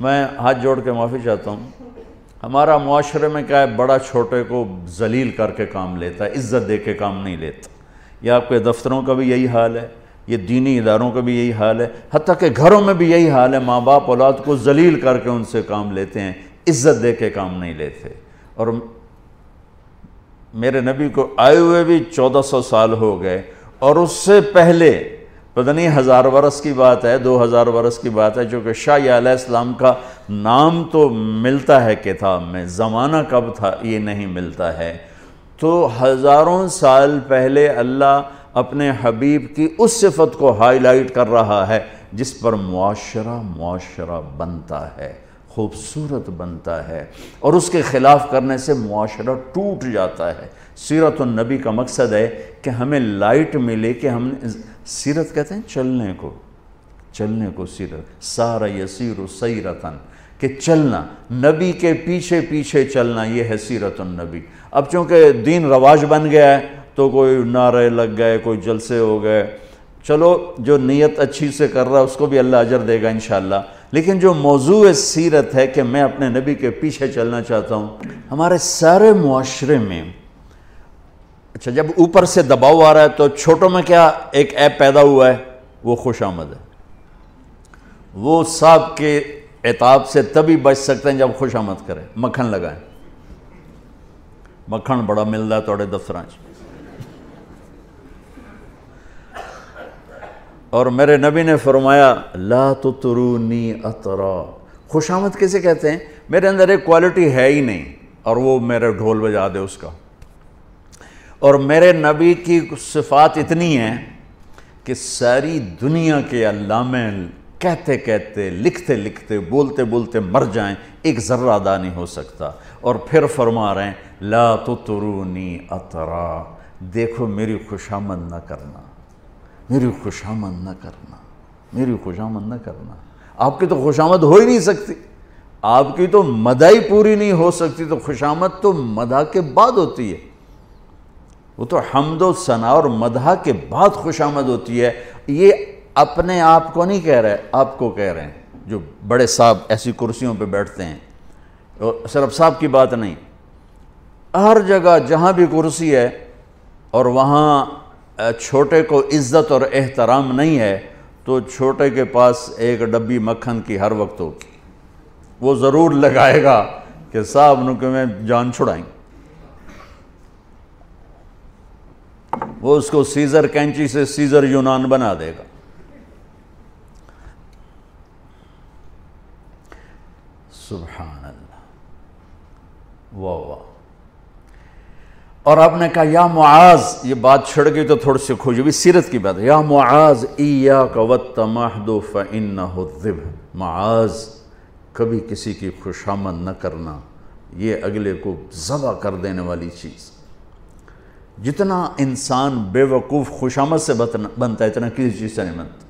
میں ہاتھ جوڑ کے معافی چاہتا ہوں، ہمارا معاشرے میں کیا ہے، بڑا چھوٹے کو ذلیل کر کے کام لیتا ہے، عزت دے کے کام نہیں لیتا۔ یہ آپ کے دفتروں کا بھی یہی حال ہے، یہ دینی اداروں کا بھی یہی حال ہے، حتیٰ کہ گھروں میں بھی یہی حال ہے، ماں باپ اولاد کو ذلیل کر کے ان سے کام لیتے ہیں، عزت دے کے کام نہیں لیتے۔ اور میرے نبی کو آئے ہوئے بھی 1400 سال ہو گئے، اور اس سے پہلے پتہ نہیں 1000 برس کی بات ہے، 2000 برس کی بات ہے، چونکہ شاہ علیہ السلام کا نام تو ملتا ہے کتاب میں، زمانہ کب تھا یہ نہیں ملتا ہے۔ تو ہزاروں سال پہلے اللہ اپنے حبیب کی اس صفت کو ہائی لائٹ کر رہا ہے جس پر معاشرہ بنتا ہے، خوبصورت بنتا ہے، اور اس کے خلاف کرنے سے معاشرہ ٹوٹ جاتا ہے۔ سیرت النبی کا مقصد ہے کہ ہمیں لائٹ ملے کہ ہم سیرت کہتے ہیں چلنے کو سیرت، سارا یسیر سیرتن، کہ چلنا، نبی کے پیچھے پیچھے چلنا، یہ ہے سیرت النبی۔ اب چونکہ دین رواج بن گیا ہے تو کوئی نعرے لگ گئے، کوئی جلسے ہو گئے، چلو جو نیت اچھی سے کر رہا ہے اس کو بھی اللہ اجر دے گا انشاءاللہ، لیکن جو موضوع سیرت ہے کہ میں اپنے نبی کے پیچھے چلنا چاہتا ہوں، ہمارے سارے معاشرے میں اچھا جب اوپر سے دباؤ آ رہا ہے تو چھوٹوں میں کیا ایک عیب پیدا ہوا ہے، وہ خوش آمد ہے۔ وہ صاحب کے عتاب سے تبھی بچ سکتے ہیں جب خوش آمد کریں، مکھن لگائیں، مکھن بڑا ملتا ہے توڑے دفتران۔ اور میرے نبی نے فرمایا لا تطرونی اطرا، خوش آمد کسے کہتے ہیں؟ میرے اندر ایک کوالٹی ہے ہی نہیں اور وہ میرے ڈھول بجا دے اس کا۔ اور میرے نبی کی صفات اتنی ہیں کہ ساری دنیا کے علامے کہتے کہتے، لکھتے لکھتے، بولتے بولتے مر جائیں، ایک ذرہ ادا نہیں ہو سکتا۔ اور پھر فرما رہے ہیں لا تطرونی اطرا، دیکھو میری خوشامد نہ کرنا، میری خوشامد نہ کرنا، میری خوشامد نہ کرنا۔ آپ کی تو خوشامد ہو ہی نہیں سکتی، آپ کی تو مدح ہی پوری نہیں ہو سکتی، تو خوشامد تو مدح کے بعد ہوتی ہے، وہ تو حمد و ثنا اور مدح کے بعد خوشامد ہوتی ہے۔ یہ اپنے آپ کو نہیں کہہ رہے، آپ کو کہہ رہے ہیں جو بڑے صاحب ایسی کرسیوں پہ بیٹھتے ہیں۔ اور صرف صاحب کی بات نہیں، ہر جگہ جہاں بھی کرسی ہے اور وہاں چھوٹے کو عزت اور احترام نہیں ہے تو چھوٹے کے پاس ایک ڈبی مکھن کی ہر وقت ہوگی، وہ ضرور لگائے گا کہ صاحب نو کہ میں جان چھڑائیں، وہ اس کو سیزر کینچی سے سیزر یونان بنا دے گا۔ سبحان اللہ، واہ واہ۔ اور آپ نے کہا یا معاذ، یہ بات چھڑ گئی تو تھوڑی سی کھوجی بھی سیرت کی بات ہے، یا معاذ ایاک والتمہد فانہ الذبح، معاذ کبھی کسی کی خوشامد نہ کرنا، یہ اگلے کو ذبح کر دینے والی چیز۔ جتنا انسان بے وقوف خوشامد سے بنتا ہے اتنا کسی چیز سے نہیں بنتا۔